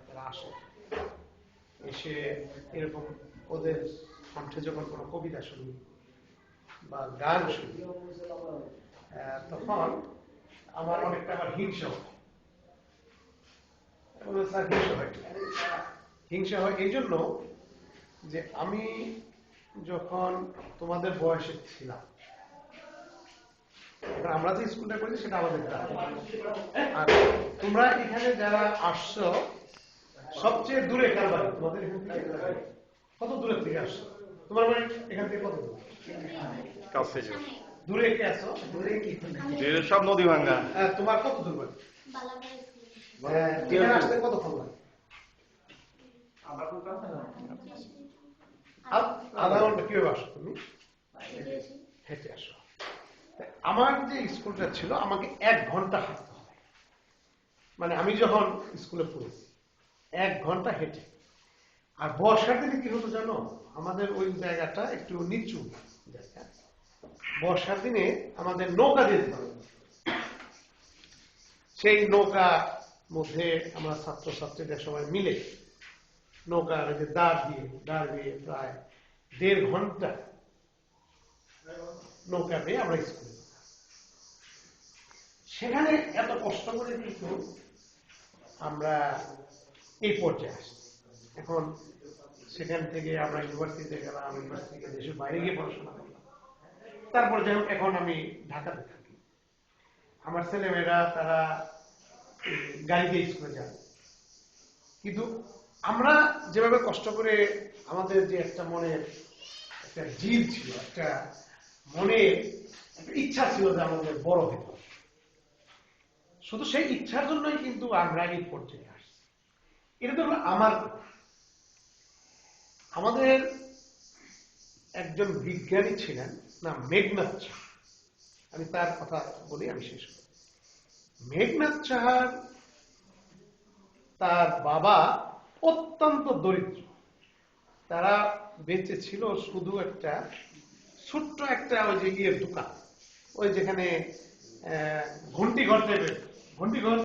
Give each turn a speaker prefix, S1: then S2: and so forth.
S1: তারা আসে, এসে এরকম ওদের কণ্ঠে যখন কোনো কবিতা শুনি বা গান শুনি, তখন আমার অনেকটা আমার হিংসা হয়। হিংসা হয় এই জন্য যে আমি যখন তোমাদের বয়সে ছিলাম, আমরা যে স্কুলটা করি সেটা আমাদের গ্রাম, আর তোমরা এখানে যারা আসছো সবচেয়ে দূরে কার বাড়ি? তোমাদের এখান থেকে কত দূরের থেকে আসছো? তোমার বাড়ি এখান থেকে কত দূর?
S2: কাছে
S1: দূরে কে আছো?
S2: দূরে সব নদী ভাঙ্গা।
S1: তোমার কত দূর বাড়ি? এখানে আসতে কতক্ষণ লাগে? আধা ঘন্টা। কিভাবে আসো তুমি? হেঁটে আসো। আমার যে স্কুলটা ছিল আমাকে 1 ঘন্টা হাঁটতে হবে, মানে আমি যখন স্কুলে পড়েছি 1 ঘন্টা হেঁটে। আর বর্ষার দিনে কি হতো জানো, আমাদের ওই জায়গাটা একটু নিচু জায়গা, বর্ষার দিনে আমাদের নৌকা দিয়ে দিতে হবে। সেই নৌকা মধ্যে আমরা ছাত্রছাত্রীদের সবাই মিলে নৌকার যে দাঁড় দিয়ে প্রায় 1.5 ঘন্টা নৌকা দিয়ে আমরা স্কুলে, সেখানে এত কষ্ট করে কিন্তু আমরা এই পর্যায়ে আসছি। এখন সেখান থেকে আমরা ইউনিভার্সিটিতে গেলাম, ইউনিভার্সিটি থেকে দেশের বাইরে গিয়ে পড়াশোনা করলাম। তারপর যেমন এখন আমি ঢাকাতে থাকি, আমার ছেলেমেয়েরা তারা গাড়িতে স্কুলে যায়, কিন্তু আমরা যেভাবে কষ্ট করে আমাদের যে একটা মনের একটা জিদ ছিল, একটা মনে একটা ইচ্ছা ছিল যে আমাদের বড় হতে হবে, শুধু সেই ইচ্ছার জন্যই কিন্তু আমরা এই পর্যায়ে আসছি। এটা তো আমার, আমাদের একজন বিজ্ঞানী ছিলেন না মেঘনাথ সাহা, আমি তার কথা বলি, আমি শেষ করি। মেঘনাথ সাহার তার বাবা অত্যন্ত দরিদ্র, তারা বেঁচে ছিল শুধু একটা ছোট্ট একটা ওই যে ইয়ের দোকান, ওই যেখানে ঘন্টি ঘর টাইপের ঘন্টি ঘর